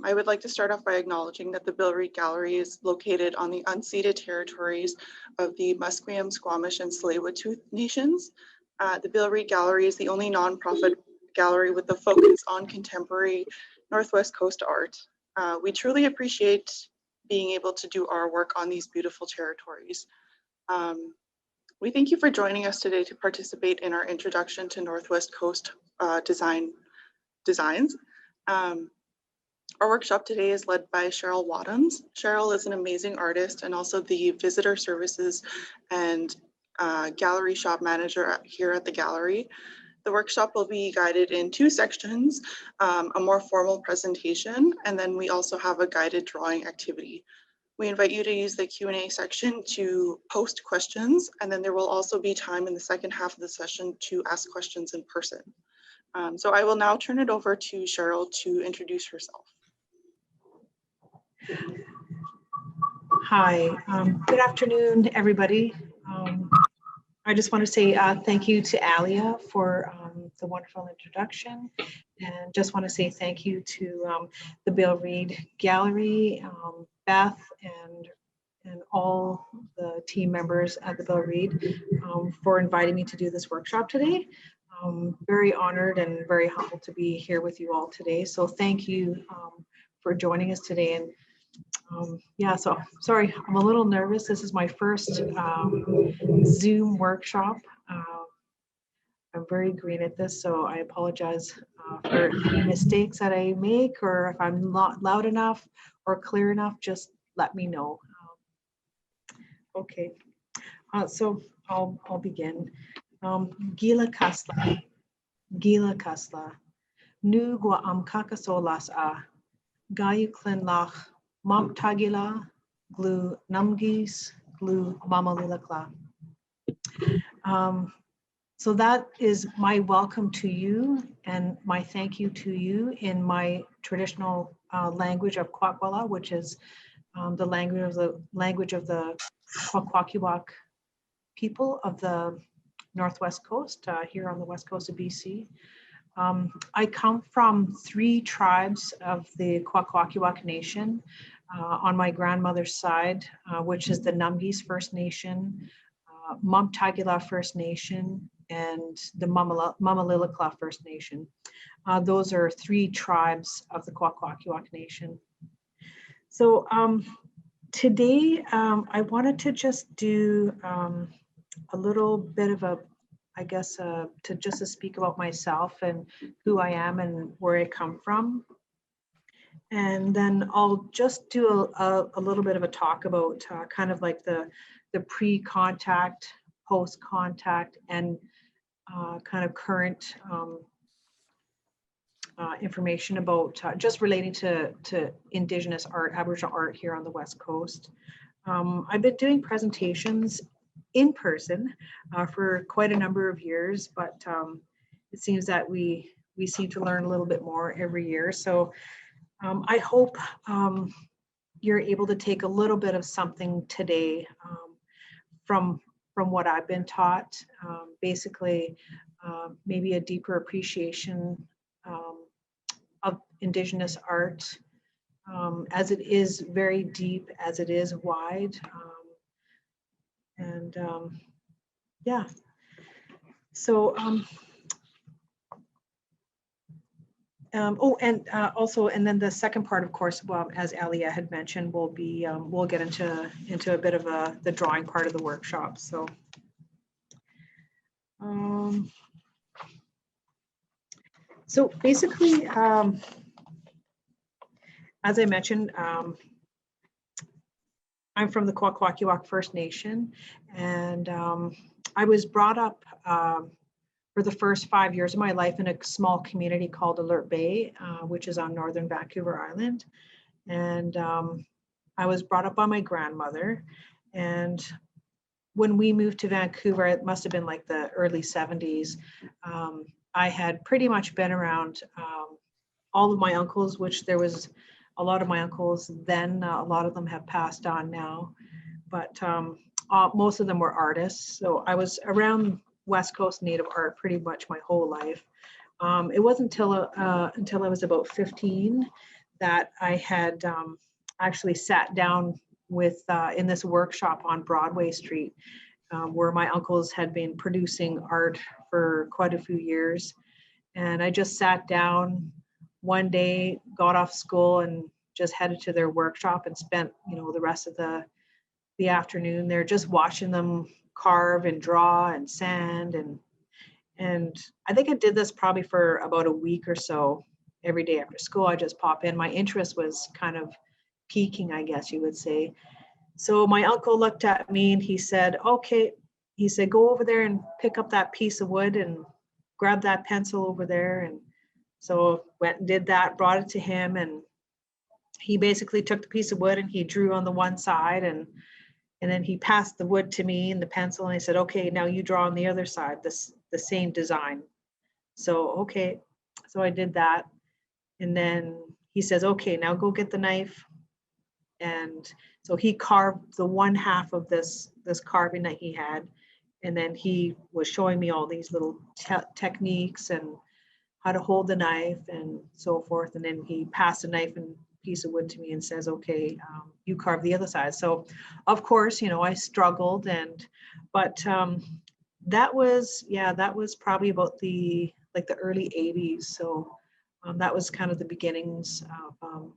I would like to start off by acknowledging that the Bill Reid Gallery is located on the unceded territories of the Musqueam, Squamish, and Tsleil-Waututh nations. The Bill Reid Gallery is the only nonprofit gallery with a focus on contemporary Northwest Coast art. We truly appreciate being able to do our work on these beautiful territories. We thank you for joining us today to participate in our introduction to Northwest Coast designs. Our workshop today is led by Cheryl Wadhams. Cheryl is an amazing artist and also the visitor services and gallery shop manager here at the gallery. The workshop will be guided in two sections, a more formal presentation, and then we also have a guided drawing activity. We invite you to use the Q&A section to post questions, and then there will also be time in the second half of the session to ask questions in person. So I will now turn it over to Cheryl to introduce herself. Hi, good afternoon, everybody. I just want to say thank you to Alia for the wonderful introduction, and just want to say thank you to the Bill Reid Gallery, Beth, and all the team members at the Bill Reid for inviting me to do this workshop today. Very honored and very humbled to be here with you all today. So thank you for joining us today. And yeah, so sorry, I'm a little nervous. This is my first Zoom workshop. I'm very green at this, so I apologize for any mistakes that I make, or if I'm not loud enough or clear enough, just let me know. Okay, so I'll begin. Liliḳa, nu gwa amkakaso las gayu klinlach, mtagila, glu mղis, glu liliḳa. So that is my welcome to you and my thank you to you in my traditional language of Kwakwa, which is the language of the Kwakwa people of the Northwest Coast, here on the west coast of BC. I come from 3 tribes of the Kwakwa Nation on my grandmother's side, which is the mղis First Nation, mtagila First Nation, and the Ma'a liliḳa First Nation. Those are 3 tribes of the Kwakwa Nation. So today I wanted to just do a little bit of I guess to speak about myself and who I am and where I come from. And then I'll just do a little bit of a talk about kind of like the pre-contact, post-contact, and kind of current information about just relating to Indigenous art, Aboriginal art here on the West Coast. I've been doing presentations in person for quite a number of years, but it seems that we seem to learn a little bit more every year. So I hope you're able to take a little bit of something today from what I've been taught. Basically, maybe a deeper appreciation of Indigenous art, as it is very deep, as it is wide. And yeah, so also, and then the second part, of course, well, as Alia had mentioned, will be we'll get into a bit of the drawing part of the workshop. So so basically, as I mentioned, I'm from the Kwakwa First Nation, and I was brought up for the first 5 years of my life in a small community called Alert Bay, which is on northern Vancouver Island. And I was brought up by my grandmother. And when we moved to Vancouver, it must have been like the early 70s, I had pretty much been around all of my uncles, which there was a lot of my uncles then, a lot of them have passed on now, but most of them were artists. So I was around West Coast Native art pretty much my whole life. It wasn't until I was about 15 that I had actually sat down with in this workshop on Broadway Street, where my uncles had been producing art for quite a few years. And I just sat down one day, got off school, and just headed to their workshop and spent, the rest of the afternoon there just watching them carve and draw and sand. And I think I did this probably for about a week or so. Every day after school, I just pop in. My interest was kind of peaking, I guess you would say. So my uncle looked at me and he said, okay, he said, go over there and pick up that piece of wood and grab that pencil over there. And so went and did that, brought it to him, and he basically took the piece of wood and he drew on the one side, and then he passed the wood to me and the pencil, and I said, okay, now you draw on the other side, the same design. So, okay, so I did that. And then he says, okay, now go get the knife. And so he carved the one half of this carving that he had. And then he was showing me all these little techniques and how to hold the knife and so forth. And then he passed a knife and piece of wood to me and says, okay, you carve the other side. So of course, I struggled, but that was probably about the early 80s. So that was kind of the beginnings of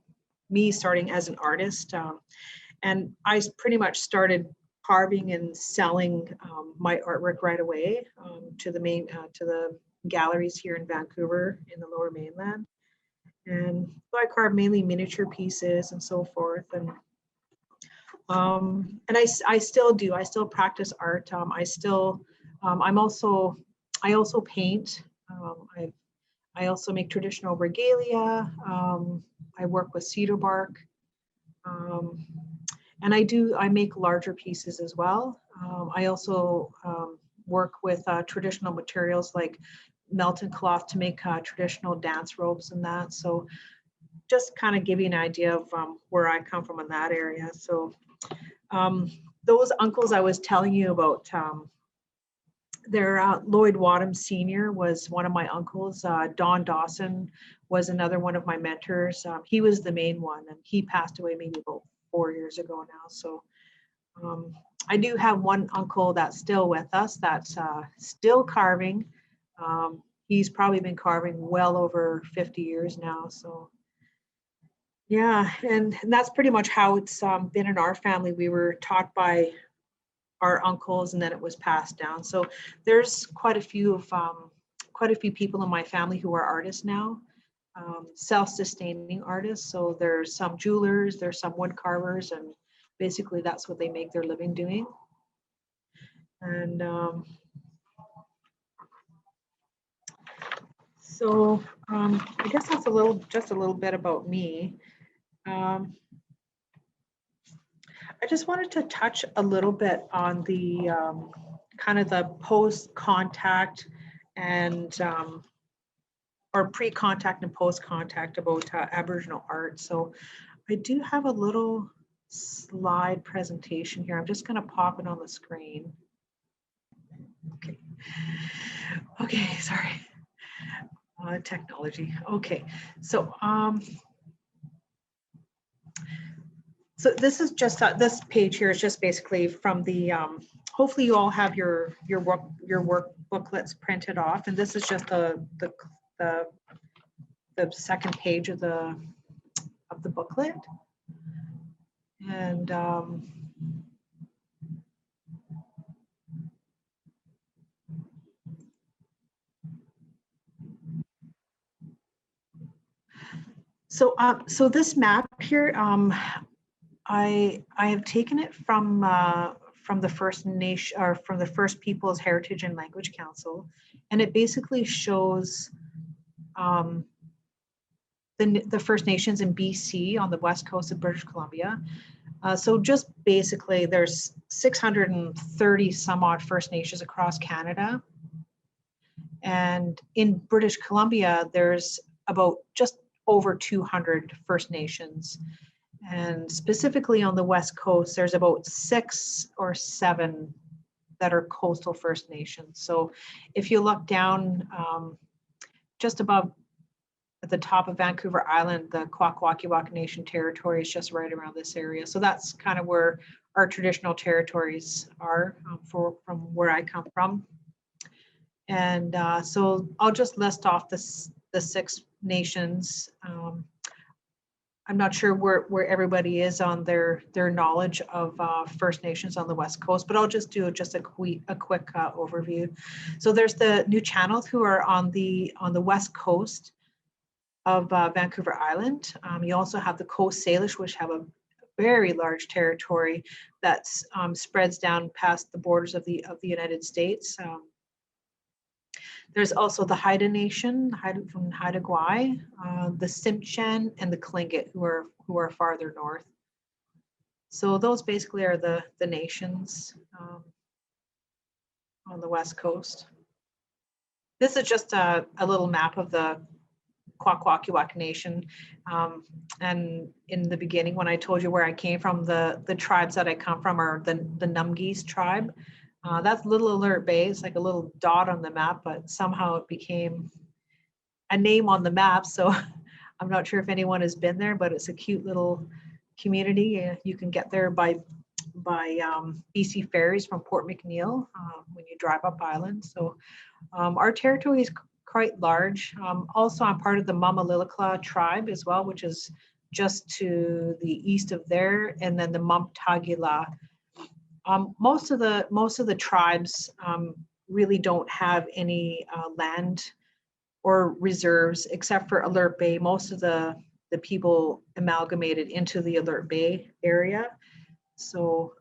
me starting as an artist. And I pretty much started carving and selling my artwork right away to the galleries here in Vancouver in the Lower Mainland. And so I carved mainly miniature pieces and so forth. And I still do. I still practice art. I also paint. I also make traditional regalia. I work with cedar bark. And I make larger pieces as well. I also work with traditional materials like melted cloth to make traditional dance robes and that. So just kind of give you an idea of where I come from in that area. So those uncles I was telling you about, Lloyd Wadhams Sr. was one of my uncles. Don Dawson was another one of my mentors. He was the main one, and he passed away maybe about 4 years ago now. So I do have one uncle that's still with us, that's still carving. He's probably been carving well over 50 years now. So yeah, and that's pretty much how it's been in our family. We were taught by our uncles, and then it was passed down. So there's quite a few people in my family who are artists now, self-sustaining artists. So there's some jewelers, there's some wood carvers, and basically that's what they make their living doing. And so I guess that's just a little bit about me. I just wanted to touch a little bit on the kind of the post-contact and or pre-contact and post-contact about Aboriginal art. So I do have a little slide presentation here. I'm just going to pop it on the screen. Okay, sorry. Technology. Okay, so so this is just this page here is just basically from the hopefully you all have your work booklets printed off, and this is just the second page of the booklet. And so this map here, I have taken it from the First Nation, or from the First Peoples Heritage and Language Council, and it basically shows the First Nations in BC on the west coast of British Columbia. So just basically there's 630 some odd First Nations across Canada. And in British Columbia, there's about just over 200 First Nations. And specifically on the West Coast, there's about 6 or 7 that are coastal First Nations. So if you look down just above at the top of Vancouver Island, the Kwakwa Nation territory is just right around this area. So that's kind of where our traditional territories are from where I come from. And so I'll just list off the 6 nations. I'm not sure where everybody is on their knowledge of First Nations on the West Coast, but I'll just do just a quick overview. So there's the Nuu-chah-nulth, who are on the West Coast of Vancouver Island. You also have the Coast Salish, which have a very large territory that spreads down past the borders of the United States. There's also the Haida Nation, from Haida Gwaii, the Tsimshian, and the Tlingit, who are farther north. So those basically are the nations on the West Coast. This is just a little map of the Kwakwa Nation. And in the beginning, when I told you where I came from, the tribes that I come from are the mnghis tribe. That's Little Alert Bay. It's like a little dot on the map, but somehow it became a name on the map. So I'm not sure if anyone has been there, but it's a cute little community. You can get there by BC ferries from Port McNeill when you drive up island. So our territory is quite large. Also, I'm part of the Ma'a liliḳa tribe as well, which is just to the east of there, and then the mtagila. Most of the tribes really don't have any land or reserves except for Alert Bay. Most of the people amalgamated into the Alert Bay area. So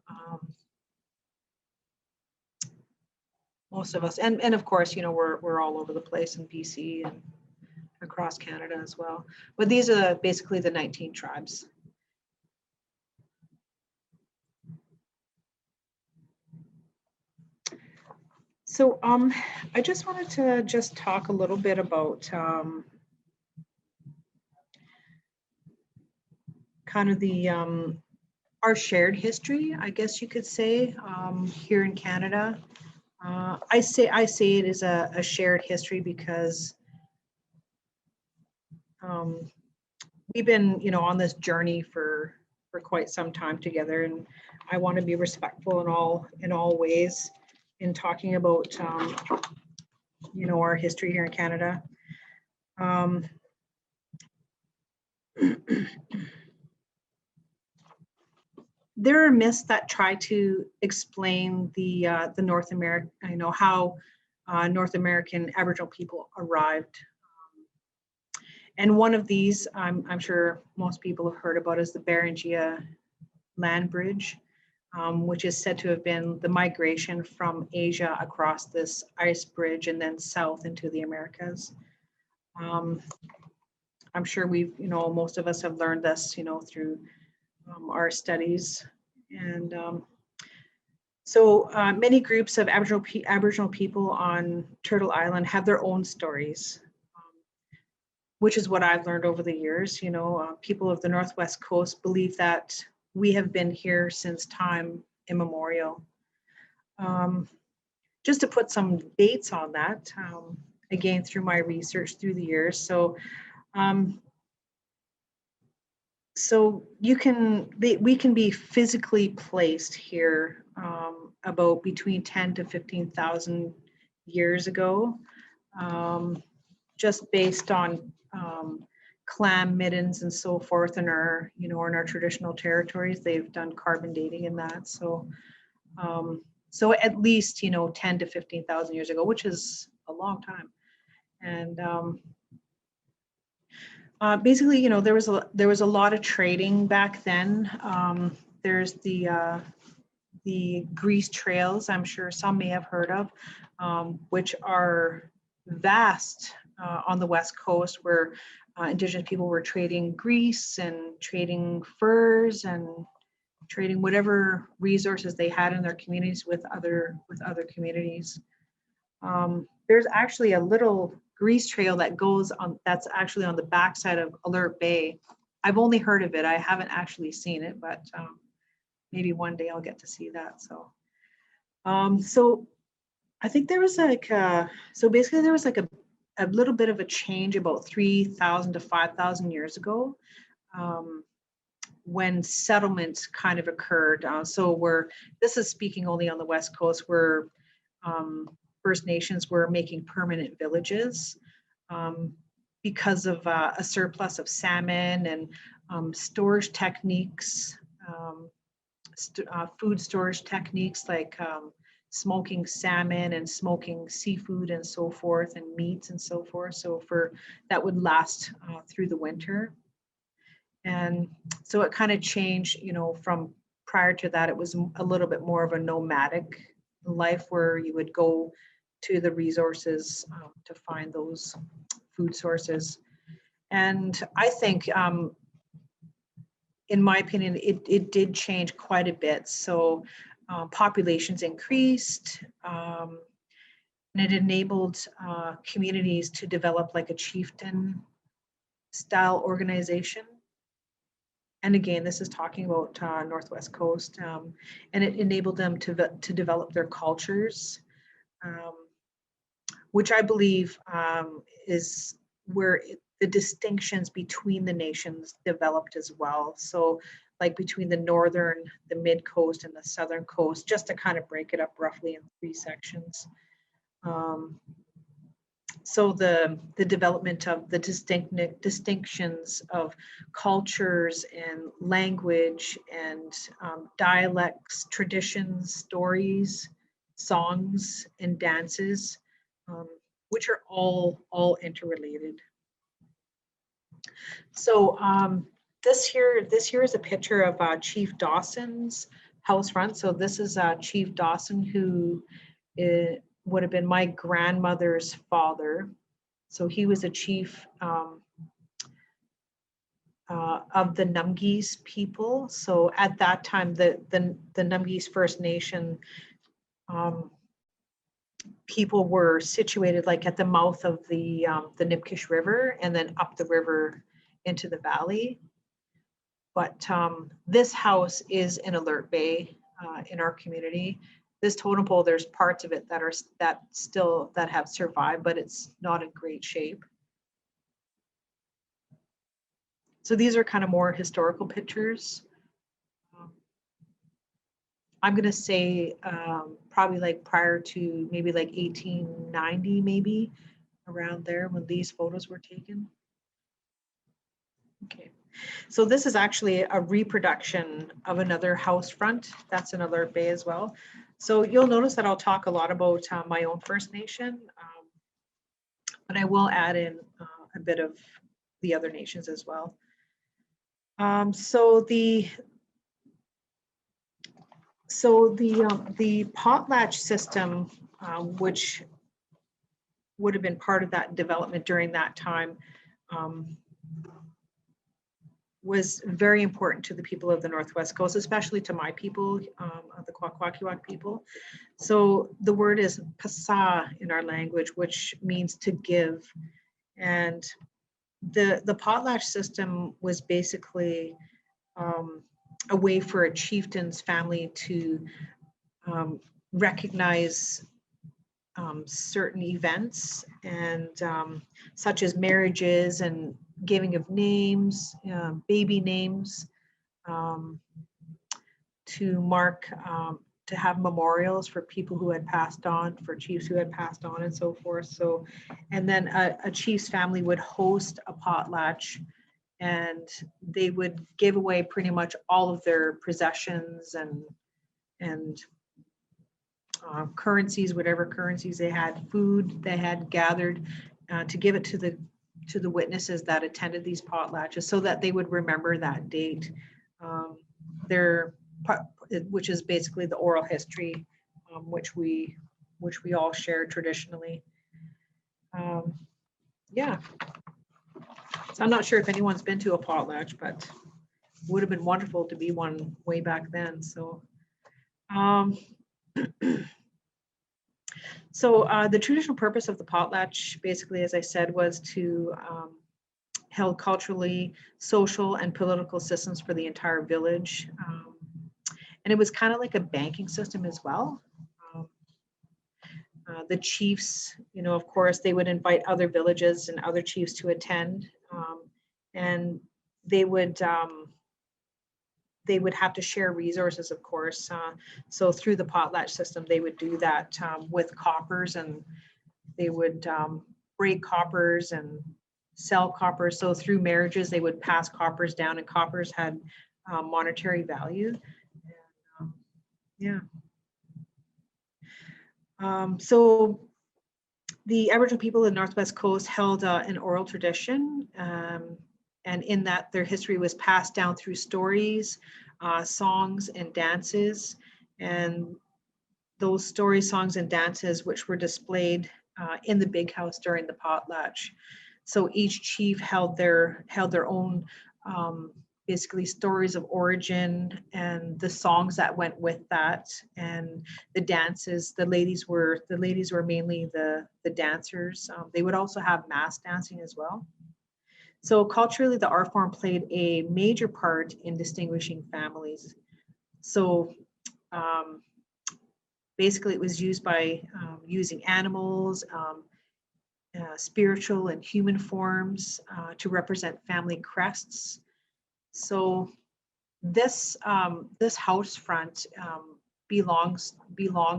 most of us, and of course, we're all over the place in BC and across Canada as well. But these are basically the 19 tribes. So I just wanted to just talk a little bit about kind of the our shared history, I guess you could say, here in Canada. I say it is a shared history because we've been, on this journey for quite some time together, and I want to be respectful in all ways in talking about, our history here in Canada. There are myths that try to explain the North American, how North American Aboriginal people arrived. And one of these, I'm sure most people have heard about, is the Beringia land bridge, which is said to have been the migration from Asia across this ice bridge and then south into the Americas. I'm sure most of us have learned this, through our studies. And so many groups of Aboriginal people on Turtle Island have their own stories, which is what I've learned over the years. People of the Northwest Coast believe that we have been here since time immemorial. Just to put some dates on that, again, through my research through the years. So we can be physically placed here about between 10 to 15,000 years ago, just based on clam middens and so forth in our, in our traditional territories. They've done carbon dating in that. So at least, 10 to 15,000 years ago, which is a long time. And basically, there was a lot of trading back then. There's the grease trails, I'm sure some may have heard of, which are vast on the West Coast, where Indigenous people were trading grease and trading furs and trading whatever resources they had in their communities with other communities. There's actually a little grease trail that goes on, that's actually on the backside of Alert Bay. I've only heard of it. I haven't actually seen it, but maybe one day I'll get to see that. So I think there was so basically there was a a little bit of a change about 3,000 to 5,000 years ago, when settlements kind of occurred. This is speaking only on the West Coast, where First Nations were making permanent villages because of a surplus of salmon and storage techniques, food storage techniques like smoking salmon and smoking seafood and so forth, and meats and so forth. So that would last through the winter. And so it kind of changed, from prior to that, it was a little bit more of a nomadic life where you would go to the resources to find those food sources. And I think, in my opinion, it did change quite a bit. So populations increased, and it enabled communities to develop like a chieftain style organization. And again, this is talking about Northwest Coast, and it enabled them to develop their cultures, which I believe is where the distinctions between the nations developed as well. So like between the northern, the mid coast, and the southern coast, just to kind of break it up roughly in 3 sections. So the development of the distinctions of cultures and language and dialects, traditions, stories, songs, and dances, which are all interrelated. So this here is a picture of Chief Dawson's house front. So this is Chief Dawson, who would have been my grandmother's father. So he was a chief of the mnghis people. So at that time, the mnghis First Nation people were situated like at the mouth of the Nipkish River and then up the river into the valley. But this house is in Alert Bay in our community. This totem pole, there's parts of it that have survived, but it's not in great shape. So these are kind of more historical pictures. I'm going to say probably like prior to maybe like 1890, maybe around there when these photos were taken. Okay, so this is actually a reproduction of another house front. That's in Alert Bay as well. So you'll notice that I'll talk a lot about my own First Nation, but I will add in a bit of the other nations as well. So the potlatch system, which would have been part of that development during that time, was very important to the people of the Northwest Coast, especially to my people, of the Kwakwa people. So the word is pasa in our language, which means to give. And the potlatch system was basically a way for a chieftain's family to recognize certain events, and such as marriages and giving of names, baby names, to mark, to have memorials for people who had passed on, for chiefs who had passed on, and so forth. So, and then a chief's family would host a potlatch, and they would give away pretty much all of their possessions and currencies, whatever currencies they had, food they had gathered, to give it to the witnesses that attended these potlatches, so that they would remember that date. Which is basically the oral history, which we all share traditionally. Yeah. So I'm not sure if anyone's been to a potlatch, but it would have been wonderful to be one way back then. So. So the traditional purpose of the potlatch, basically, as I said, was to held culturally, social, and political systems for the entire village. And it was kind of like a banking system as well. The chiefs, of course, they would invite other villages and other chiefs to attend, and they would have to share resources, of course. So through the potlatch system, they would do that with coppers, and they would break coppers and sell coppers. So through marriages, they would pass coppers down, and coppers had monetary value. Yeah. So the Aboriginal people of the Northwest Coast held an oral tradition, and in that their history was passed down through stories, songs, and dances. And those stories, songs, and dances, which were displayed in the big house during the potlatch. So each chief held their own basically stories of origin, and the songs that went with that, and the dances. The ladies were mainly the dancers. They would also have mass dancing as well. So culturally, the art form played a major part in distinguishing families. So basically, it was used by using animals, spiritual and human forms to represent family crests. So this house front belonged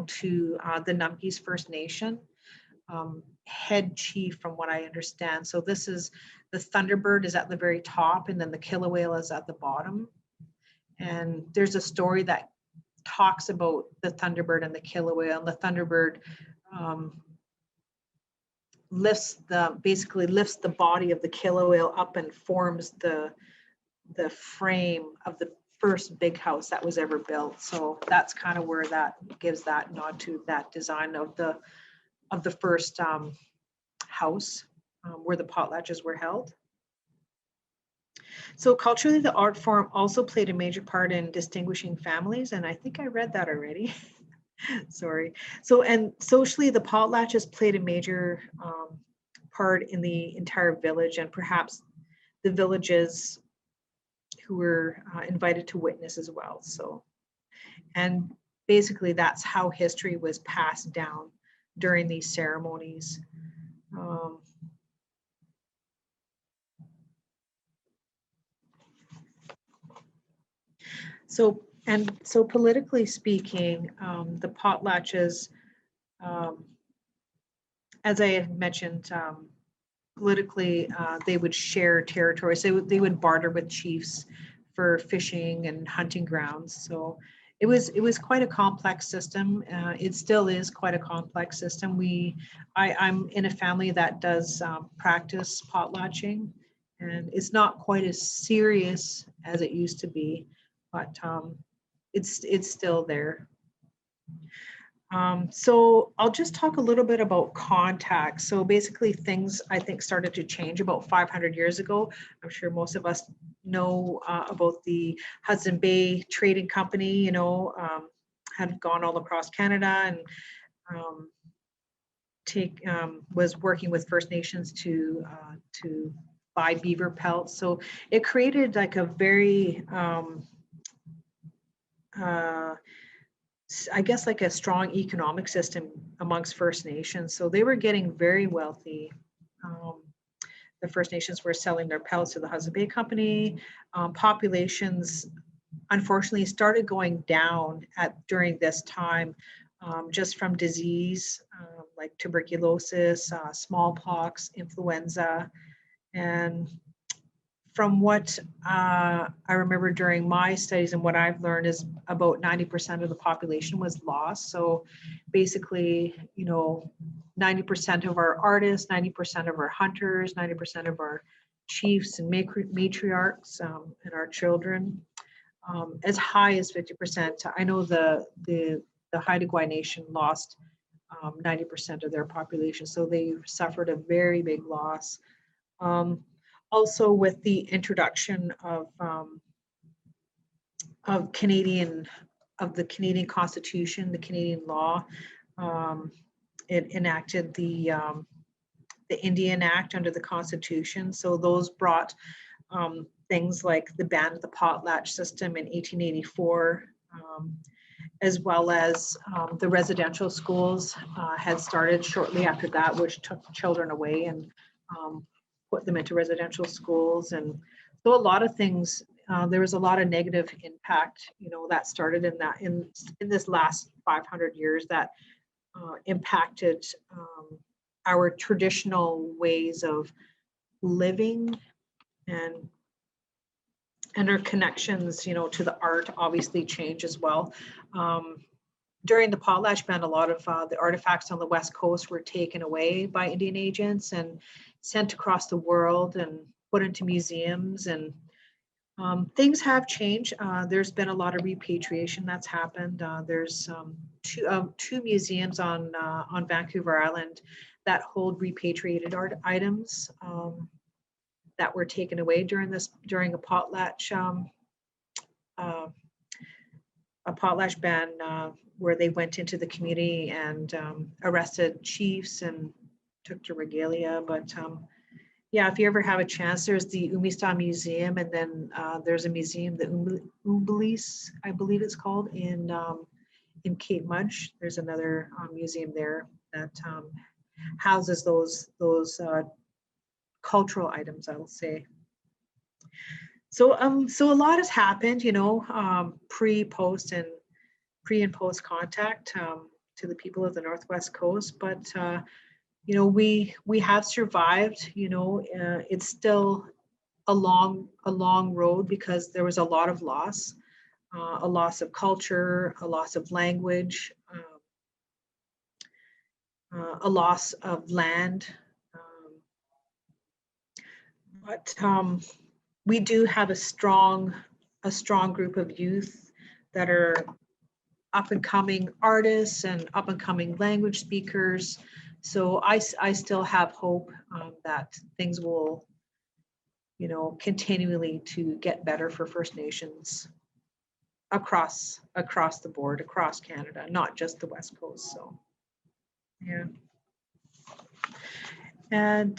to the mnghis First Nation head chief, from what I understand. So this is the Thunderbird is at the very top, and then the killer whale is at the bottom. And there's a story that talks about the Thunderbird and the killer whale. And the Thunderbird basically lifts the body of the killer whale up and forms the frame of the first big house that was ever built. So that's kind of where that gives that nod to that design of the first house where the potlatches were held. So culturally, the art form also played a major part in distinguishing families, and I think I read that already. Sorry. So, and socially, the potlatches played a major part in the entire village, and perhaps the villages who were invited to witness as well. So, and basically that's how history was passed down during these ceremonies. So politically speaking, the potlatches, as I had mentioned, politically, they would share territory. So they would barter with chiefs for fishing and hunting grounds. So it was quite a complex system. It still is quite a complex system. I'm in a family that does practice potlatching, and it's not quite as serious as it used to be, but it's still there. So I'll just talk a little bit about contact. So basically things I think started to change about 500 years ago. I'm sure most of us know about the Hudson Bay Trading Company, had gone all across Canada and was working with First Nations to buy beaver pelts. So it created like a very, I guess like a strong economic system amongst First Nations. So they were getting very wealthy. The First Nations were selling their pelts to the Hudson Bay Company. Populations, unfortunately, started going down during this time, just from disease like tuberculosis, smallpox, influenza. And from what I remember during my studies and what I've learned is about 90% of the population was lost. So basically, 90% of our artists, 90% of our hunters, 90% of our chiefs and matriarchs and our children, as high as 50%. I know the Haida Gwaii Nation lost 90% of their population. So they suffered a very big loss. Also, with the introduction of the Canadian Constitution, the Canadian law, it enacted the Indian Act under the Constitution. So those brought things like the ban of the potlatch system in 1884. as well as the residential schools had started shortly after that, which took children away and put them into residential schools. And so a lot of things, there was a lot of negative impact, that started in this last 500 years that impacted our traditional ways of living and our connections, to the art obviously change as well. During the potlatch ban, a lot of the artifacts on the West Coast were taken away by Indian agents and sent across the world and put into museums, and things have changed. There's been a lot of repatriation that's happened. There's two museums on Vancouver Island that hold repatriated art items that were taken away during a potlatch ban, where they went into the community and arrested chiefs and took to regalia. But yeah, if you ever have a chance, there's the mnghis Museum, and then there's a museum, the mnghis, I believe it's called, in Cape Mudge. There's another museum there that houses those cultural items, I will say. So so a lot has happened, pre and post contact to the people of the Northwest Coast, but we have survived. It's still a long road because there was a lot of loss, a loss of culture, a loss of language, a loss of land. But we do have a strong group of youth that are up and coming artists and up and coming language speakers. So I still have hope that things will, continually to get better for First Nations across the board, across Canada, not just the West Coast. So yeah. And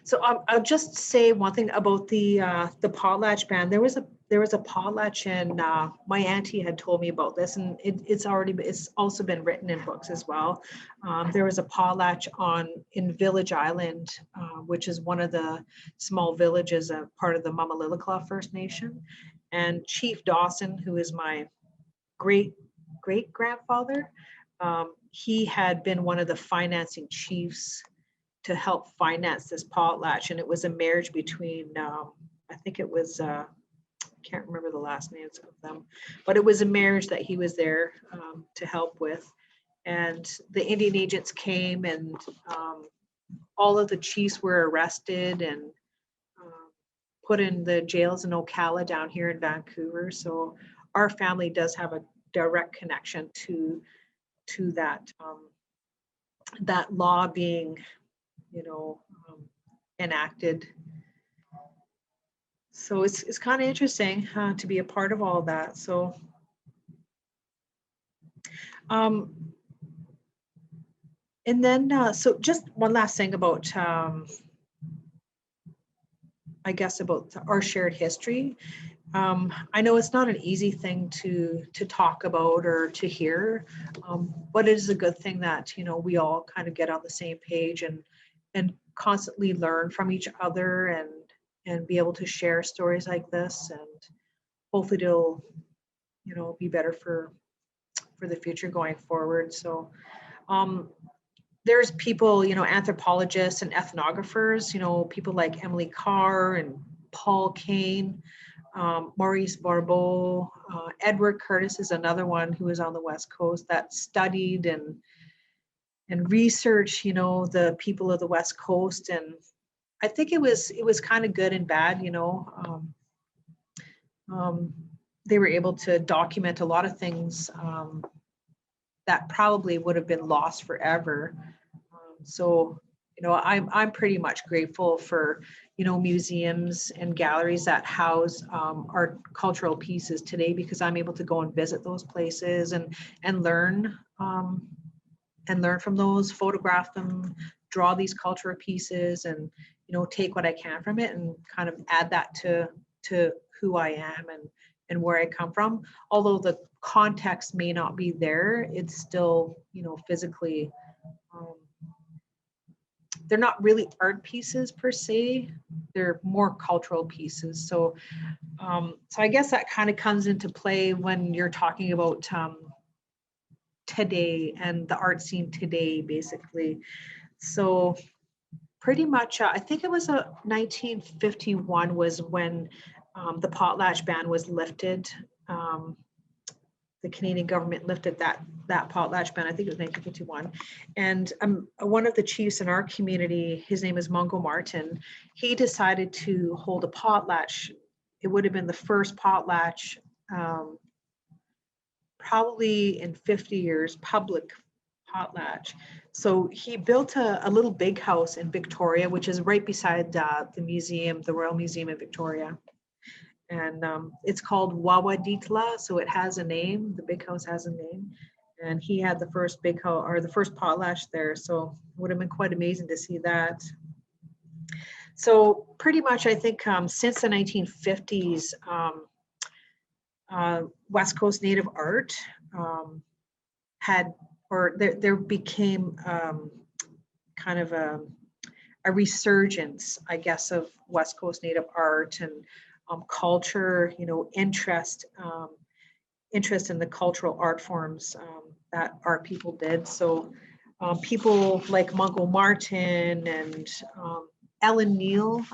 so I'll just say one thing about the potlatch ban. There was a potlatch, and my auntie had told me about this, and it's also been written in books as well. There was a potlatch in Village Island, which is one of the small villages, part of the Ma'a liliḳa First Nation, and Chief Dawson, who is my great grandfather, he had been one of the financing chiefs to help finance this potlatch, and it was a marriage between I think it was can't remember the last names of them, but it was a marriage that he was there to help with. And the Indian agents came, and all of the chiefs were arrested and put in the jails in Ocala down here in Vancouver. So our family does have a direct connection to that that law being enacted. So it's kind of interesting to be a part of all that. So and then so just one last thing about I guess about our shared history. I know it's not an easy thing to talk about or to hear, but it is a good thing that we all kind of get on the same page and constantly learn from each other and be able to share stories like this, and hopefully it'll be better for the future going forward. So there's people, anthropologists and ethnographers, people like Emily Carr and Paul Kane, Maurice Barbeau, Edward Curtis is another one who is on the West Coast that studied and researched, the people of the West Coast. And I think it was kind of good and bad, they were able to document a lot of things that probably would have been lost forever. So I'm pretty much grateful for museums and galleries that house our cultural pieces today, because I'm able to go and visit those places and learn from those, photograph them, draw these cultural pieces, and take what I can from it and kind of add that to who I am and where I come from. Although the context may not be there, it's still, you know, physically, they're not really art pieces per se, they're more cultural pieces. So so I guess that kind of comes into play when you're talking about today and the art scene today, basically. So pretty much, I think it was 1951 was when the potlatch ban was lifted. The Canadian government lifted that potlatch ban. I think it was 1951. And one of the chiefs in our community, his name is Mungo Martin, he decided to hold a potlatch. It would have been the first potlatch, probably in 50 years, public potlatch. So he built a little big house in Victoria, which is right beside the museum, the Royal Museum in Victoria. And it's called ʼwakw, so it has a name. The big house has a name. And he had the first big house, or the first potlatch there. So it would have been quite amazing to see that. So pretty much, I think since the 1950s, West Coast Native art there became kind of a resurgence, I guess, of West Coast Native art and culture, you know, interest in the cultural art forms that our people did. So people like Mungo Martin and Ellen Neal,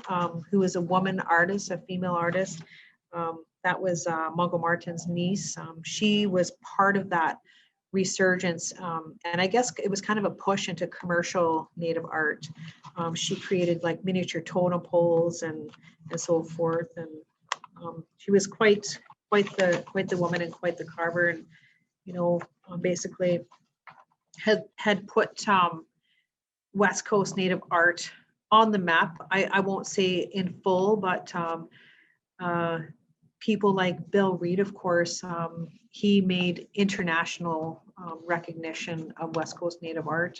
who is a woman artist, a female artist, that was Mungo Martin's niece. She was part of that resurgence, and I guess it was kind of a push into commercial Native art. She created like miniature totem poles and so forth, and she was quite the woman and quite the carver, and you know, basically had put West Coast Native art on the map. I won't say in full, but people like Bill Reid, of course, he made international recognition of West Coast Native art.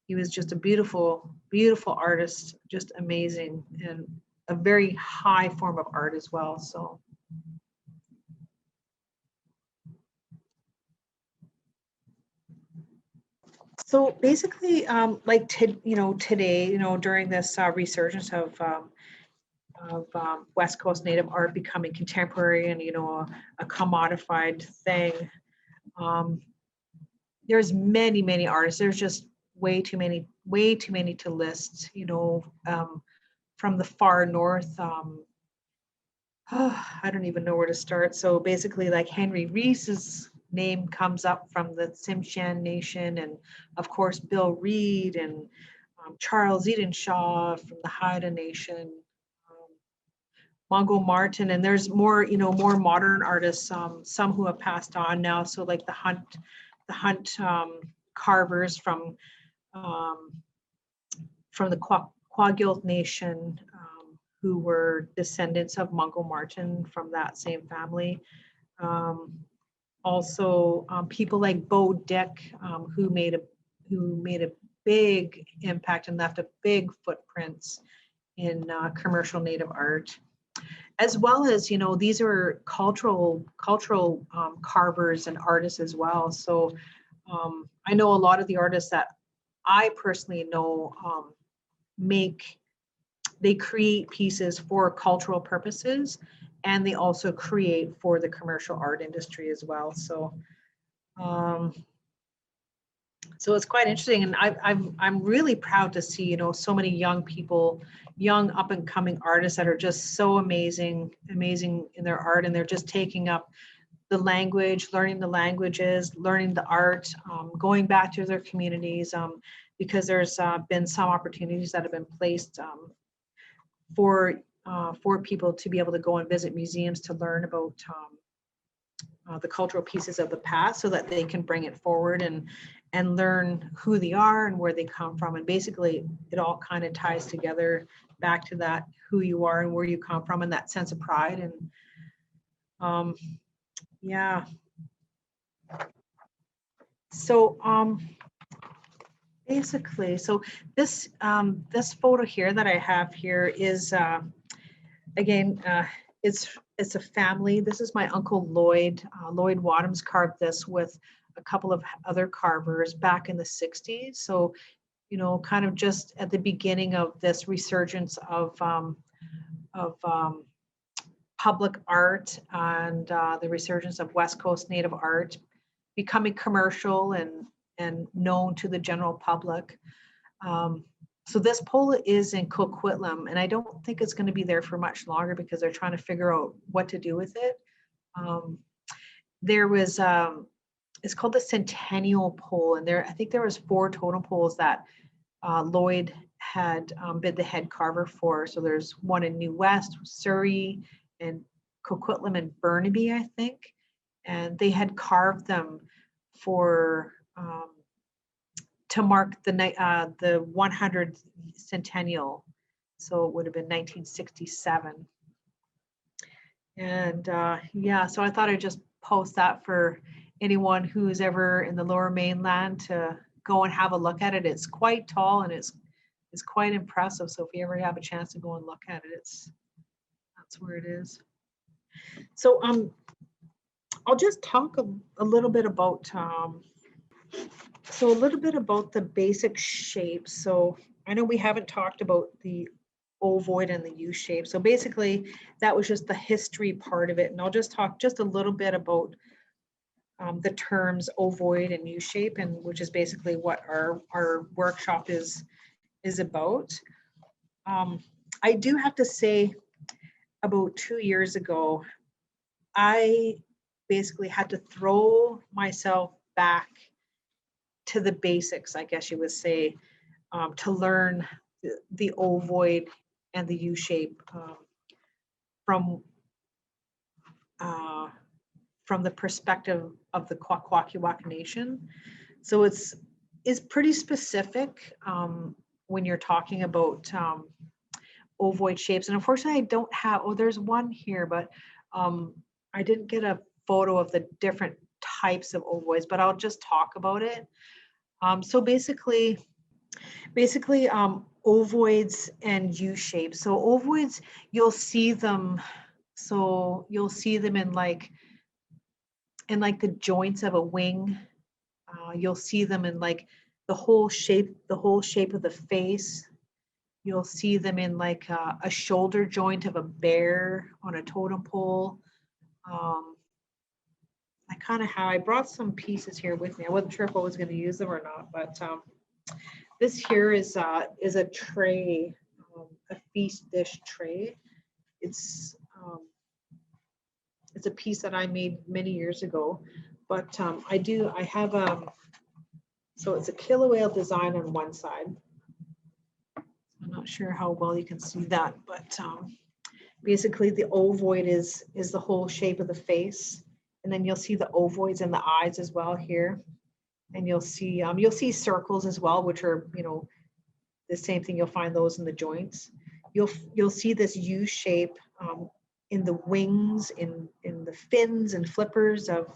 He was just a beautiful, beautiful artist, just amazing, and a very high form of art as well. So basically, today, during this resurgence of West Coast Native art becoming contemporary and a commodified thing, there's many artists. There's just way too many to list. From the far north. I don't even know where to start. So basically, like Henry Reese's name comes up from the Tsimshian Nation, and of course Bill Reid and Charles Eden Shaw from the Haida Nation, Mungo Martin, and there's more, more modern artists, some who have passed on now. So like the Hunt carvers from the Kwakwa Nation, who were descendants of Mungo Martin from that same family. Also, people like Bo Dick, who made a big impact and left a big footprints in commercial Native art, as well as these are cultural carvers and artists as well. So I know a lot of the artists that I personally know they create pieces for cultural purposes, and they also create for the commercial art industry as well. So so it's quite interesting, and I'm really proud to see so many young people, young up and coming artists that are just so amazing in their art, and they're just taking up the language, learning the languages, learning the art, going back to their communities, because there's been some opportunities that have been placed for people to be able to go and visit museums to learn about the cultural pieces of the past, so that they can bring it forward and learn who they are and where they come from. And basically it all kind of ties together back to that, who you are and where you come from, and that sense of pride. And yeah. So basically, so this photo here that I have here is again it's a family. This is my uncle Lloyd. Lloyd Wadhams carved this with a couple of other carvers back in the 60s. So, you know, kind of just at the beginning of this resurgence of public art and the resurgence of West Coast Native art becoming commercial and known to the general public. So this pole is in Coquitlam, and I don't think it's going to be there for much longer because they're trying to figure out what to do with it. There was, it's called the Centennial Pole, and I think there was 4 totem poles that Lloyd had been the head carver for. So there's one in New West, Surrey, and Coquitlam and Burnaby, I think. And they had carved them for to mark the 100th centennial. So it would have been 1967. And yeah, so I thought I'd just post that for anyone who's ever in the Lower Mainland to go and have a look at it. It's quite tall and it's quite impressive. So if you ever have a chance to go and look at it, that's where it is. So I'll just talk a little bit about the basic shapes. So I know we haven't talked about the ovoid and the U shape. So basically that was just the history part of it. And I'll just talk just a little bit about the terms ovoid and U shape, and which is basically what our workshop is about. I do have to say, about 2 years ago, I basically had to throw myself back to the basics, I guess you would say, to learn the ovoid and the U shape from the perspective of the Kwakwa Nation. So it's pretty specific when you're talking about ovoid shapes. And unfortunately, I don't have, there's one here, but I didn't get a photo of the different types of ovoids, but I'll just talk about it. So basically ovoids and U shapes. So ovoids, you'll see them in like the joints of a wing. You'll see them in like the whole shape of the face. You'll see them in like a shoulder joint of a bear on a totem pole. I brought some pieces here with me. I wasn't sure if I was going to use them or not, but this here is a tray, a feast dish tray. It's a piece that I made many years ago, but I have so it's a killer whale design on one side. I'm not sure how well you can see that, but basically the ovoid is the whole shape of the face. And then you'll see the ovoids in the eyes as well here. And you'll see circles as well, which are, you know, the same thing. You'll find those in the joints. You'll see this U shape in the wings, in the fins and flippers of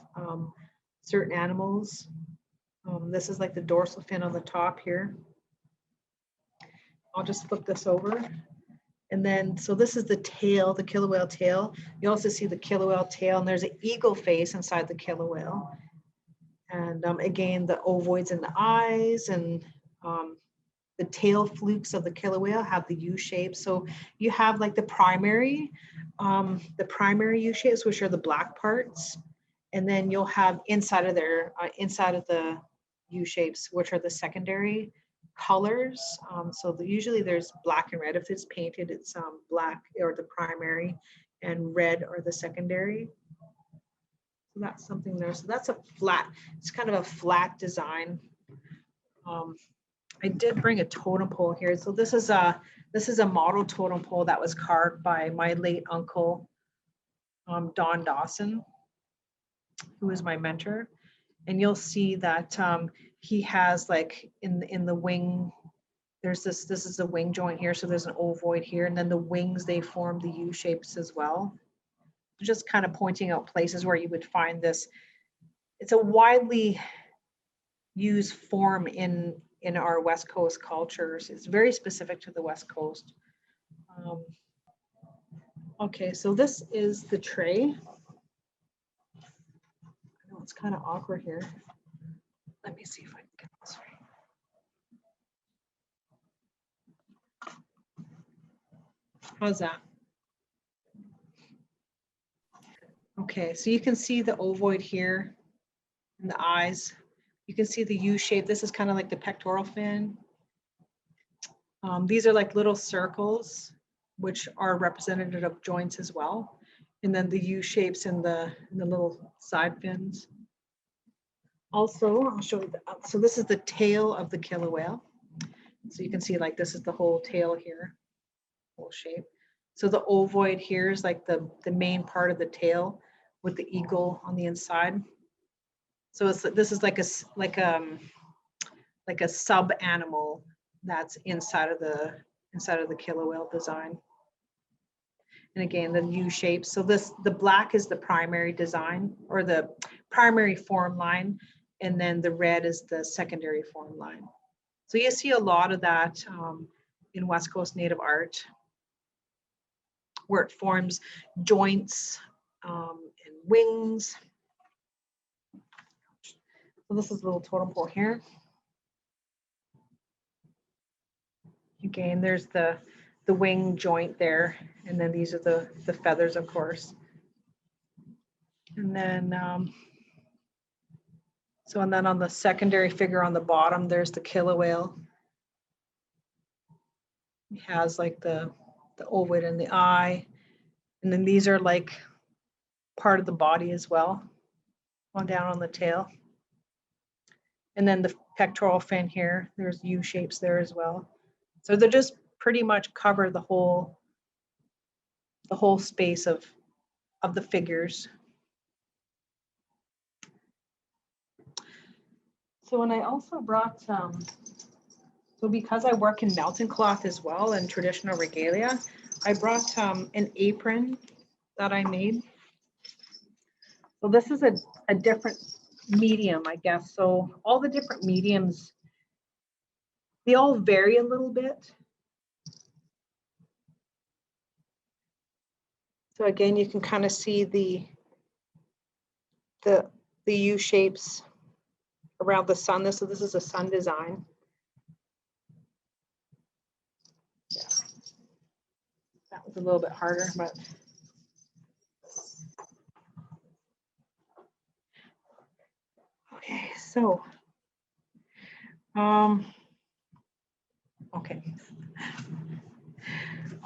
certain animals. This is like the dorsal fin on the top here. I'll just flip this over. And then, so this is the tail, the killer whale tail. You also see the killer whale tail, and there's an eagle face inside the killer whale. And again, the ovoids in the eyes, and the tail flukes of the killer whale have the U shape. So you have like the primary U shapes, which are the black parts. And then you'll have inside of the U shapes, which are the secondary colors. So usually there's black and red. If it's painted, it's black or the primary, and red are the secondary. So that's something there. So that's it's kind of a flat design. I did bring a totem pole here. So this is a model totem pole that was carved by my late uncle, Don Dawson, who is my mentor. And you'll see that he has like in the wing, this is a wing joint here. So there's an ovoid here, and then the wings, they form the U shapes as well. Just kind of pointing out places where you would find this. It's a widely used form in our West Coast cultures. It's very specific to the West Coast. Okay, so this is the tray. I know it's kind of awkward here. Let me see if I can get this right. How's that? Okay, so you can see the ovoid here in the eyes. You can see the U shape. This is kind of like the pectoral fin. These are like little circles, which are representative of joints as well. And then the U shapes in the little side fins. Also, I'll show you, so this is the tail of the killer whale. So you can see like this is the whole tail here, whole shape. So the ovoid here is like the main part of the tail with the eagle on the inside. So this is like a sub animal that's inside of the killer whale design. And again, the U shape. So the black is the primary design or the primary form line, and then the red is the secondary form line. So you see a lot of that in West Coast Native art, where it forms joints and wings. So this is a little totem pole here. Again, there's the wing joint there, and then these are the feathers, of course. And then, and then on the secondary figure on the bottom, there's the killer whale. It has like the ovoid in the eye, and then these are like part of the body as well, on down on the tail. And then the pectoral fin here, there's U shapes there as well. So they just pretty much cover the whole space of the figures. So when I also brought, so because I work in mountain cloth as well and traditional regalia, I brought an apron that I made. So this is a different medium, I guess. So all the different mediums, they all vary a little bit. So again, you can kind of see the U shapes around the sun. So this is a sun design. Yeah. That was a little bit harder, but okay, so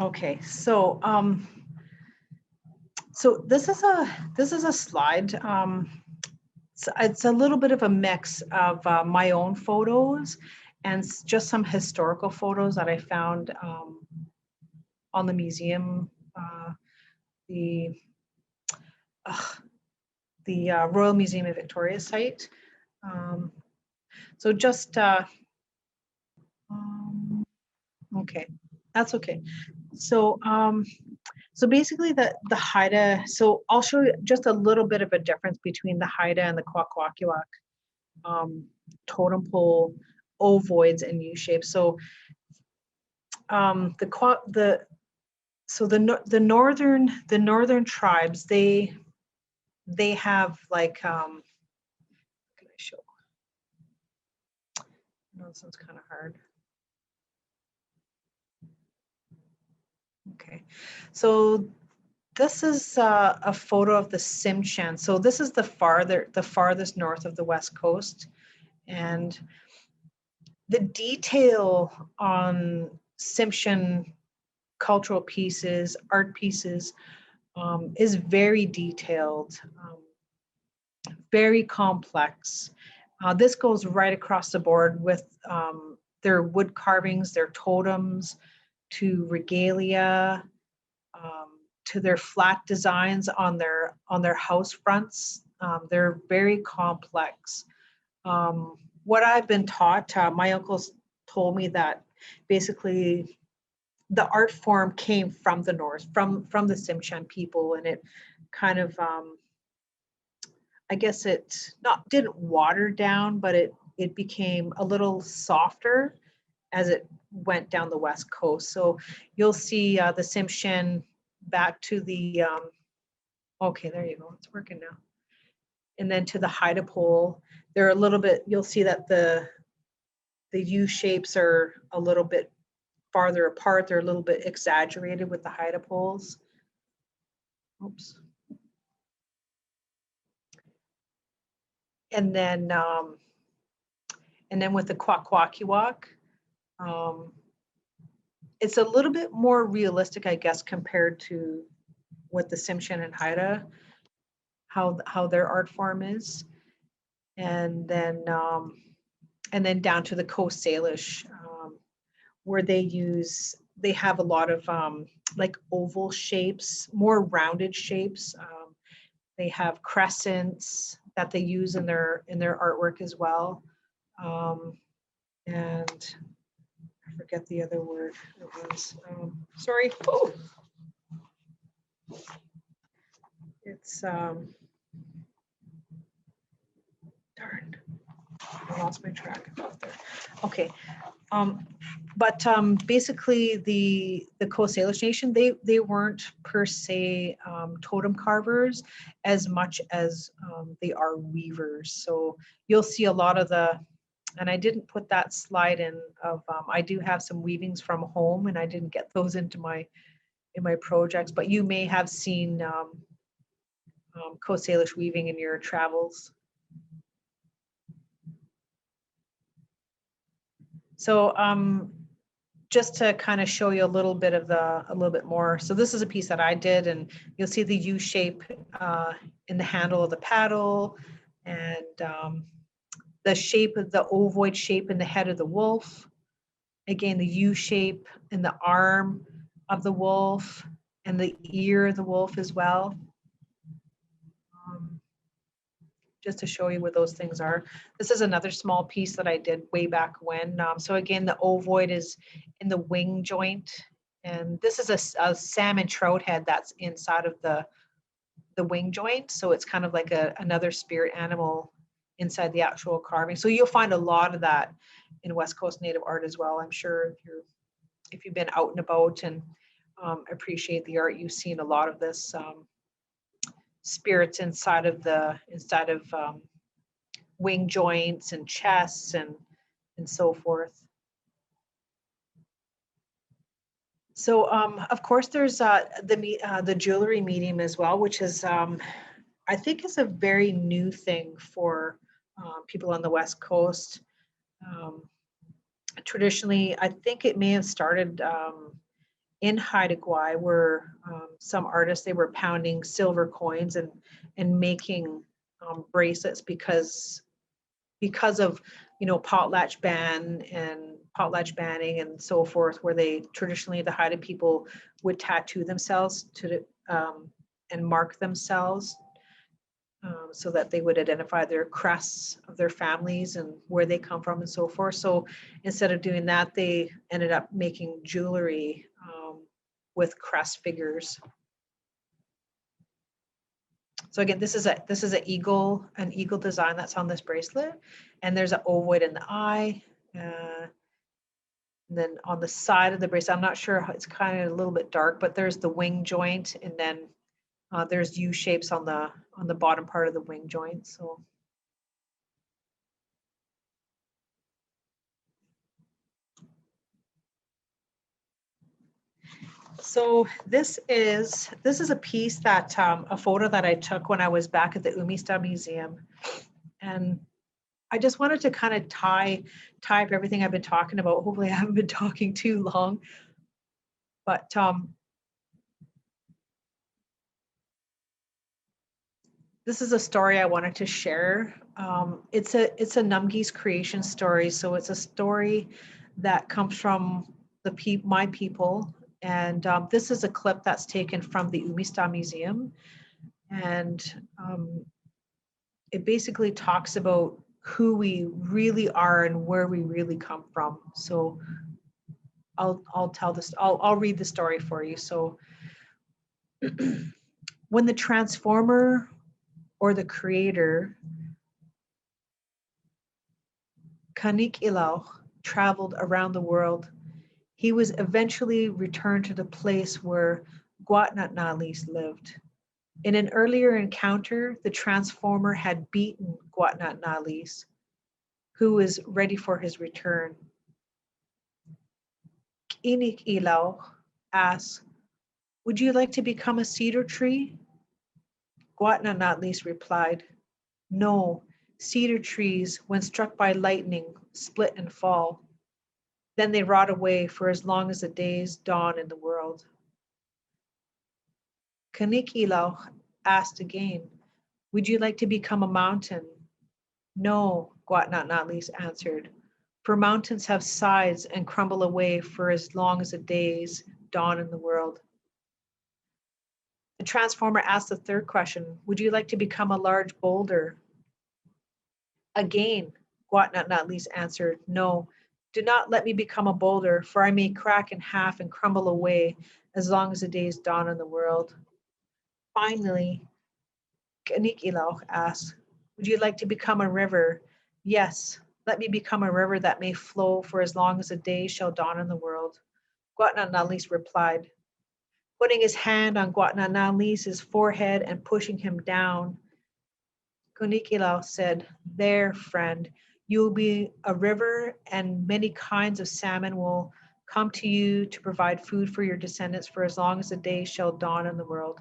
okay, so so this is a slide. It's a little bit of a mix of my own photos and just some historical photos that I found on the museum, the Royal Museum of Victoria site. So just okay, that's okay. So so basically the Haida, so I'll show you just a little bit of a difference between the Haida and the ʼwakw totem pole ovoids and U shapes. So the northern tribes, they have like can I show? No, this one's kind of hard. Okay, so this is a photo of the Tsimshian. So this is the farthest north of the West Coast, and the detail on Tsimshian cultural pieces, art pieces, is very detailed, very complex. This goes right across the board with their wood carvings, their totems, to regalia, to their flat designs on their house fronts. They're very complex. What I've been taught, my uncles told me that basically the art form came from the north, from the Tsimshian people, and it kind of, I guess it didn't water down, but it became a little softer as it went down the West Coast. So you'll see the Tsimshian, back to the, okay, there you go, it's working now. And then to the Haida pole, they're a little bit, you'll see that the U shapes are a little bit farther apart. They're a little bit exaggerated with the Haida poles. Oops. And then with the ʼwakw, it's a little bit more realistic, I guess, compared to what the Tsimshian and Haida, how their art form is. And then down to the Coast Salish, where they have a lot of like oval shapes, more rounded shapes. They have crescents that they use in their artwork as well. And I forget the other word it was. Sorry. Oh. It's darn. I lost my track of thought there. Okay. But basically the Coast Salish Nation, they weren't per se totem carvers as much as they are weavers. So you'll see a lot of the, and I didn't put that slide in of, I do have some weavings from home and I didn't get those into my projects, but you may have seen Coast Salish weaving in your travels. So just to kind of show you a little bit more. So this is a piece that I did, and you'll see the U shape in the handle of the paddle, and the shape of the ovoid shape in the head of the wolf. Again, the U shape in the arm of the wolf and the ear of the wolf as well. Just to show you what those things are. This is another small piece that I did way back when. So again, the ovoid is in the wing joint, and this is a salmon trout head that's inside of the wing joint. So it's kind of like another spirit animal inside the actual carving. So you'll find a lot of that in West Coast Native art as well. I'm sure if you've been out and about and appreciate the art, you've seen a lot of this spirits inside of wing joints and chests and so forth. So of course there's the jewelry medium as well, which is I think is a very new thing for people on the West Coast. Traditionally, I think it may have started in Haida Gwaii, where some artists, they were pounding silver coins and making bracelets because of, you know, potlatch banning and so forth, where they traditionally, the Haida people would tattoo themselves and mark themselves so that they would identify their crests of their families and where they come from and so forth. So instead of doing that, they ended up making jewelry with crest figures. So again, this is an eagle design that's on this bracelet, and there's an ovoid in the eye. And then on the side of the bracelet, I'm not sure, it's kind of a little bit dark, but there's the wing joint, and then there's U shapes on the bottom part of the wing joint. So this is a piece that a photo that I took when I was back at the mnghis Museum, and I just wanted to kind of tie up everything I've been talking about. Hopefully I haven't been talking too long, but this is a story I wanted to share. It's a mnghis creation story. So it's a story that comes from my people. And this is a clip that's taken from the mnghis Museum. And it basically talks about who we really are and where we really come from. So I'll read the story for you. So when the transformer or the creator, ʼwakw, traveled around the world, he was eventually returned to the place where ʼwakw lived. In an earlier encounter, the transformer had beaten ʼwakw, who was ready for his return. ʼwakw asked, "Would you like to become a cedar tree?" ʼwakw replied, "No, cedar trees, when struck by lightning, split and fall. Then they rot away for as long as the days dawn in the world." ʼwakw asked again, "Would you like to become a mountain?" "No," ʼwakw answered, "for mountains have sides and crumble away for as long as the days dawn in the world." The transformer asked the third question, "Would you like to become a large boulder?" Again, ʼwakw answered, "No, do not let me become a boulder, for I may crack in half and crumble away as long as the days dawn in the world." Finally, ʻwakw asked, "Would you like to become a river?" "Yes, let me become a river that may flow for as long as the day shall dawn in the world." ʻwakw replied. Putting his hand on ʻwakw forehead and pushing him down, ʻwakw said, "There, friend, you will be a river, and many kinds of salmon will come to you to provide food for your descendants for as long as the day shall dawn in the world."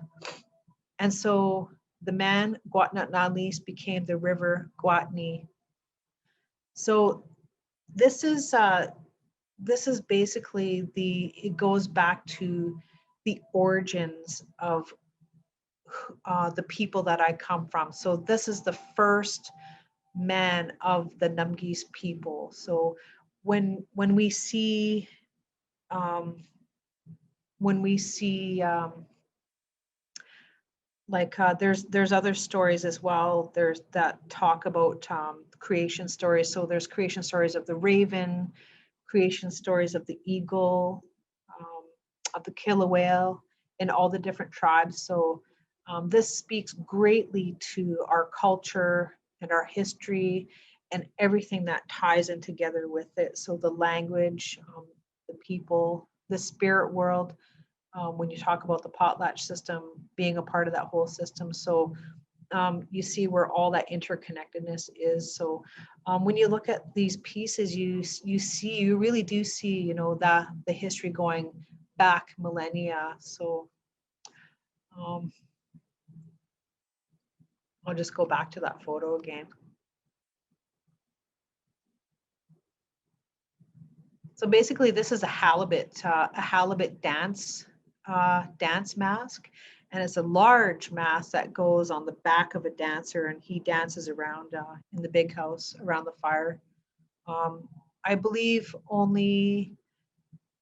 And so the man ʻwakw became the river Gwatni. So this is basically it goes back to the origins of the people that I come from. So this is the first man of the mnghis people. So when we see there's other stories as well. There's that talk about creation stories. So there's creation stories of the raven, creation stories of the eagle, of the killer whale, in all the different tribes. So this speaks greatly to our culture and our history and everything that ties in together with it. So the language, the people, the spirit world, when you talk about the potlatch system being a part of that whole system. So you see where all that interconnectedness is. So when you look at these pieces, you really do see, that the history going back millennia. So I'll just go back to that photo again. So basically, this is a halibut dance mask, and it's a large mask that goes on the back of a dancer, and he dances around in the big house around the fire. I believe only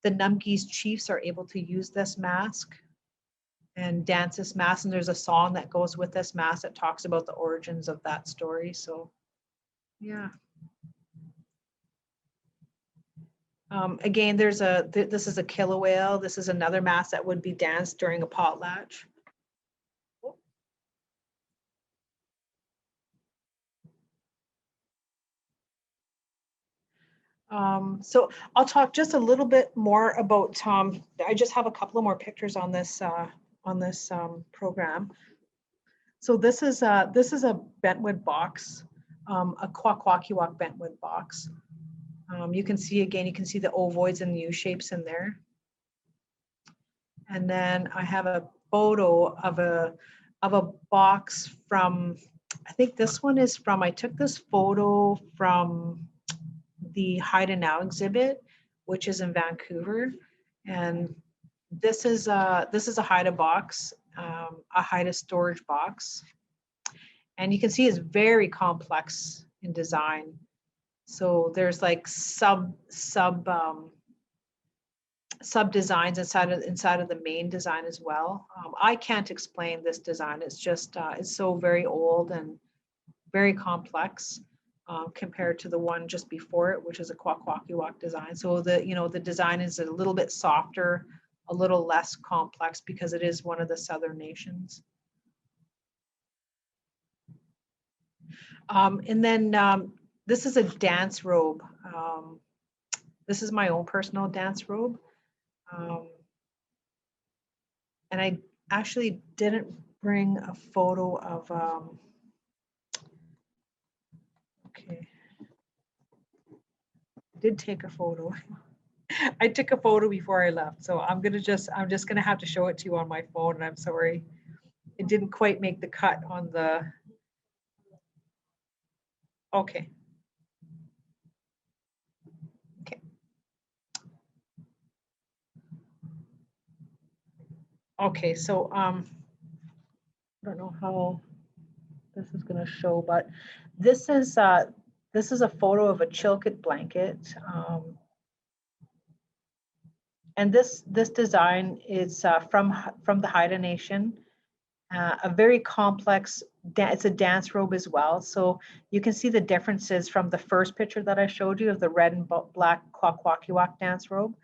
the mnghis chiefs are able to use this mask and dance this mask, and there's a song that goes with this mask that talks about the origins of that story. So yeah. Again, this is a killer whale. This is another mask that would be danced during a potlatch. So I'll talk just a little bit more about I just have a couple of more pictures on this program. So this is a bentwood box, a Kwakwa bentwood box. You can see the ovoids and the U shapes in there. And then I have a photo of a box from, I think this one is from, I took this photo from the Hide and Now exhibit, which is in Vancouver. And this is a Haida box, a Haida storage box. And you can see it's very complex in design. So there's like sub designs inside of the main design as well. I can't explain this design. It's just it's so very old and very complex compared to the one just before it, which is a ʼwakw design. So the design is a little bit softer, a little less complex because it is one of the southern nations. And then this is a dance robe. This is my own personal dance robe. And I actually didn't bring a photo of, okay, I did take a photo. I took a photo before I left, so I'm just gonna have to show it to you on my phone, and I'm sorry. It didn't quite make the cut on the, okay. Okay. Okay, so I don't know how this is gonna show, but this is a photo of a chilkat blanket. And this design is from the Haida Nation. A very complex, it's a dance robe as well. So you can see the differences from the first picture that I showed you of the red and black ʼwakw dance robe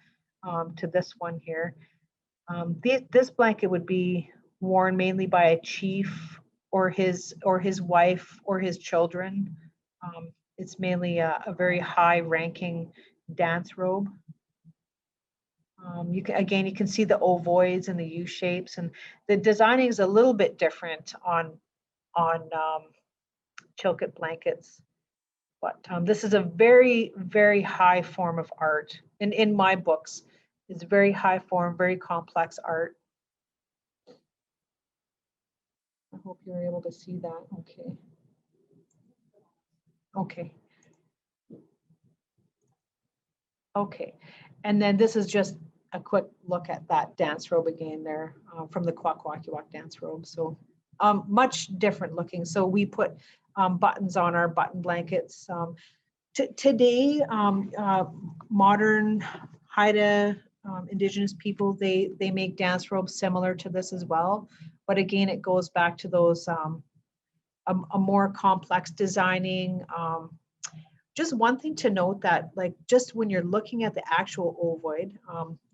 to this one here. This blanket would be worn mainly by a chief or his wife or his children. It's mainly a very high-ranking dance robe. You can see the ovoids and the U shapes, and the designing is a little bit different on chilkat blankets. But this is a very, very high form of art. In my books, it's very high form, very complex art. I hope you're able to see that. Okay. Okay. Okay. And then this is just a quick look at that dance robe again there from the ʼwakw dance robe. So much different looking. So we put buttons on our button blankets. Today, modern Haida Indigenous people, they make dance robes similar to this as well. But again, it goes back to those a more complex designing. Just one thing to note that, like, just when you're looking at the actual ovoid,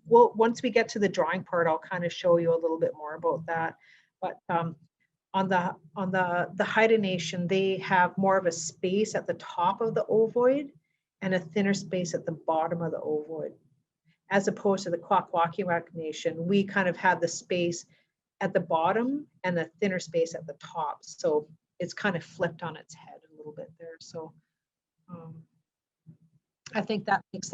well, once we get to the drawing part, I'll kind of show you a little bit more about that. But on the Haida Nation, they have more of a space at the top of the ovoid and a thinner space at the bottom of the ovoid. As opposed to the Kwakwa Nation, we kind of have the space at the bottom and the thinner space at the top. So it's kind of flipped on its head a little bit there. So I think that makes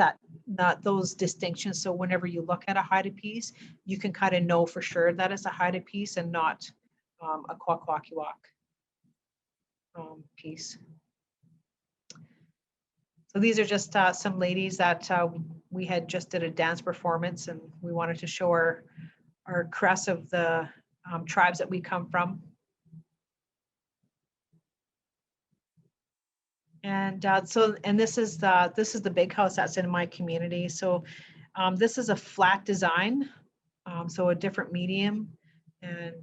those distinctions. So whenever you look at a Haida piece, you can kind of know for sure that it's a Haida piece and not a Kwakwa piece. So these are just some ladies that we had just did a dance performance, and we wanted to show our crest of the tribes that we come from. And this is the big house that's in my community. So this is a flat design, so a different medium, and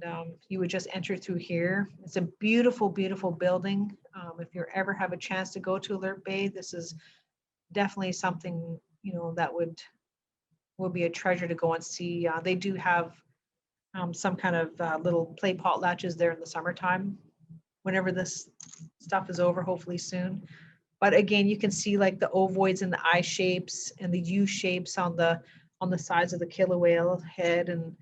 you would just enter through here. It's a beautiful, beautiful building. If you ever have a chance to go to Alert Bay, this is definitely something, you know, that will be a treasure to go and see. They do have some kind of little play potlatches there in the summertime. Whenever this stuff is over, hopefully soon. But again, you can see like the ovoids and the eye shapes and the U shapes on the sides of the killer whale head, and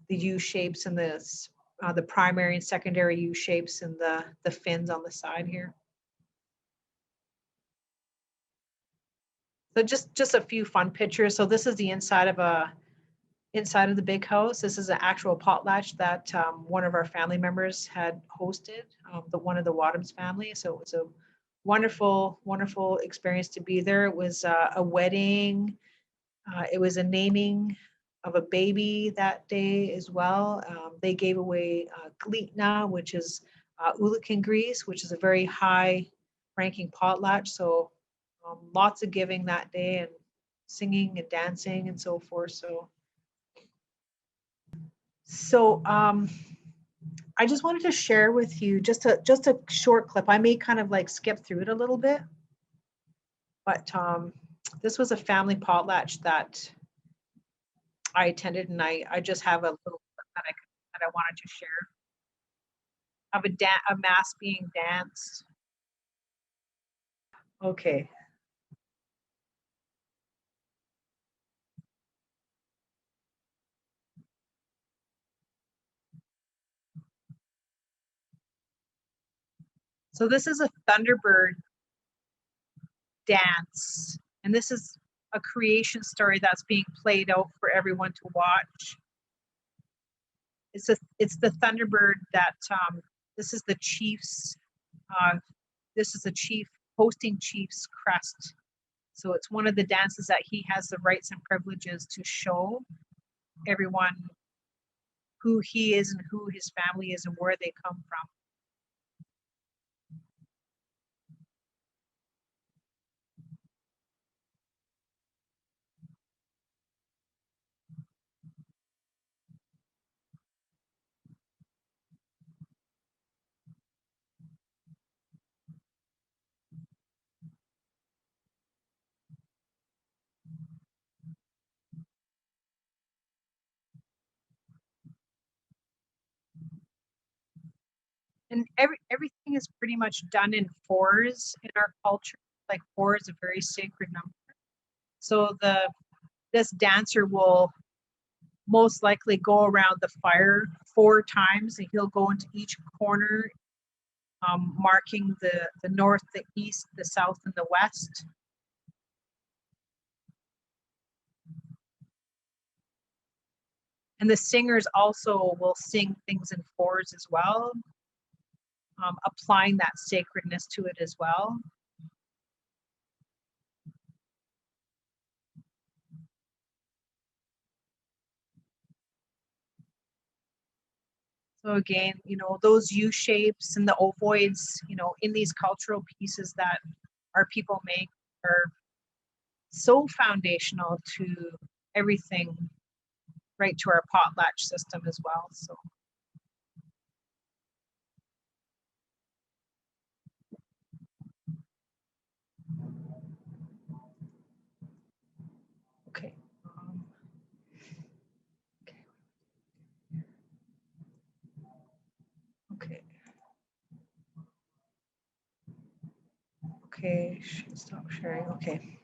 the U shapes and the primary and secondary U shapes and the fins on the side here. So just a few fun pictures. So this is the inside of the big house. This is an actual potlatch that one of our family members had hosted, one of the Wadhams family. So it was a wonderful, wonderful experience to be there. It was a wedding. It was a naming of a baby that day as well. They gave away liliḳa, which is mnghis, which is a very high ranking potlatch. So lots of giving that day, and singing and dancing and so forth. So I just wanted to share with you just a short clip. I may kind of like skip through it a little bit, but this was a family potlatch that I attended, and I just have a little clip that I wanted to share of a mass being danced. Okay. So this is a Thunderbird dance, and this is a creation story that's being played out for everyone to watch. It's the Thunderbird that this is the chief's this is the chief hosting chief's crest. So it's one of the dances that he has the rights and privileges to show everyone who he is and who his family is and where they come from. And everything is pretty much done in fours in our culture. Like 4 is a very sacred number. So this dancer will most likely go around the fire 4 times, and he'll go into each corner, marking the north, the east, the south, and the west. And the singers also will sing things in 4s as well, applying that sacredness to it as well. So again, you know, those U shapes and the ovoids, you know, in these cultural pieces that our people make are so foundational to everything, right to our potlatch system as well. So. Okay. Okay. Okay, stop sharing. Okay.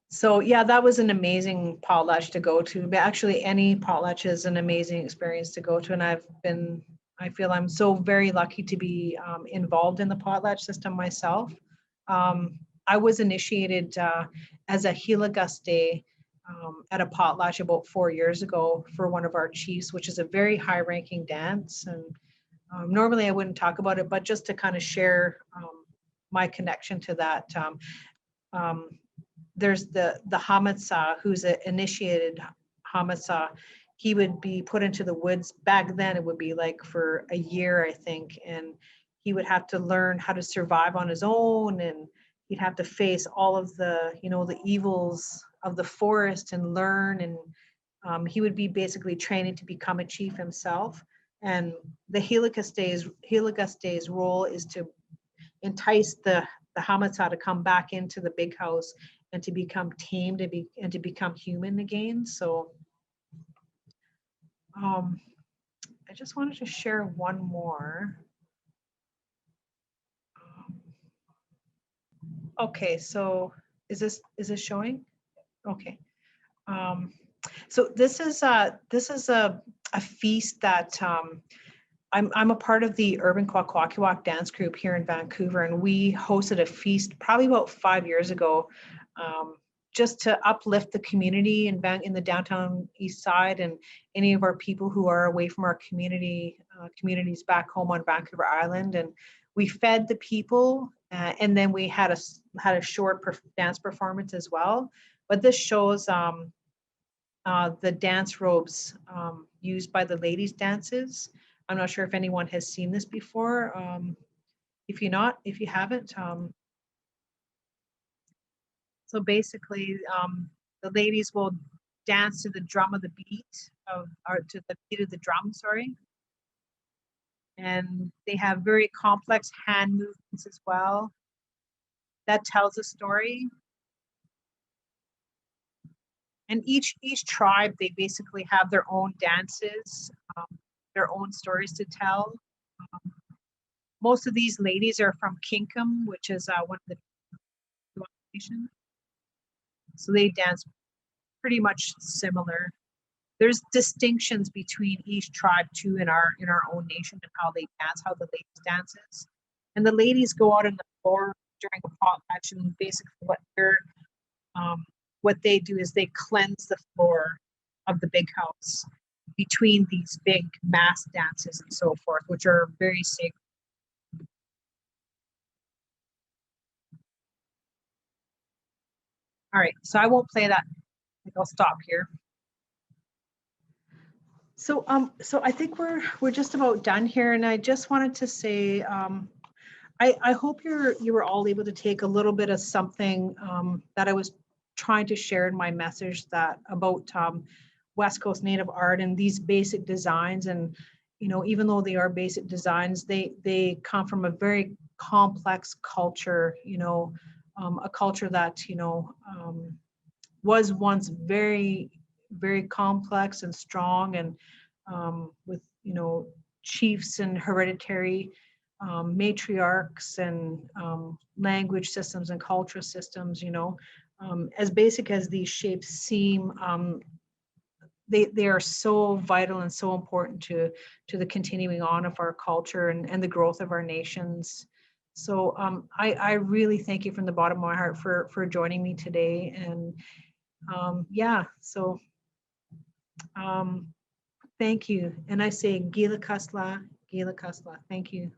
So yeah, that was an amazing potlatch to go to. But actually, any potlatch is an amazing experience to go to, and I feel I'm so very lucky to be involved in the potlatch system myself. I was initiated as a ʼwakw at a potlatch about 4 years ago for one of our chiefs, which is a very high-ranking dance. And normally I wouldn't talk about it, but just to kind of share my connection to that. There's the mağis, who's an initiated mağis. He would be put into the woods. Back then it would be like for a year, I think, and he would have to learn how to survive on his own, and he'd have to face all of the, you know, the evils of the forest and learn, and he would be basically training to become a chief himself. And the ʼwakw role is to entice the mağis to come back into the big house and to become tamed and to become human again. So I just wanted to share one more. Okay, so is this showing? Okay. So this is a feast that I'm a part of the Urban Kwakwa dance group here in Vancouver, and we hosted a feast probably about 5 years ago, just to uplift the community in the downtown east side and any of our people who are away from our communities back home on Vancouver Island. And we fed the people, and then we had a short dance performance as well. But this shows the dance robes used by the ladies' dances. I'm not sure if anyone has seen this before. If you haven't, so basically, the ladies will dance to the drum of the beat or to the beat of the drum, sorry. And they have very complex hand movements as well. That tells a story. And each tribe, they basically have their own dances, their own stories to tell. Most of these ladies are from Kinkum, which is one of the nations. So they dance pretty much similar. there's distinctions between each tribe too in our own nation and how they dance, how the ladies dances. And the ladies go out on the floor during a potlatch, and basically what they do is they cleanse the floor of the big house between these big mass dances and so forth, which are very sacred. All right, so I won't play that. I think I'll stop here. So I think we're just about done here, and I just wanted to say I hope you were all able to take a little bit of something that I was trying to share in my message that about West Coast Native art and these basic designs. And even though they are basic designs, they come from a very complex culture. A culture that was once very, very complex and strong, and with chiefs and hereditary matriarchs and language systems and cultural systems. As basic as these shapes seem, they are so vital and so important to the continuing on of our culture and the growth of our nations. So I really thank you from the bottom of my heart for joining me today. And yeah, so thank you. And I say Gila Kasla, Gila Kasla. Thank you.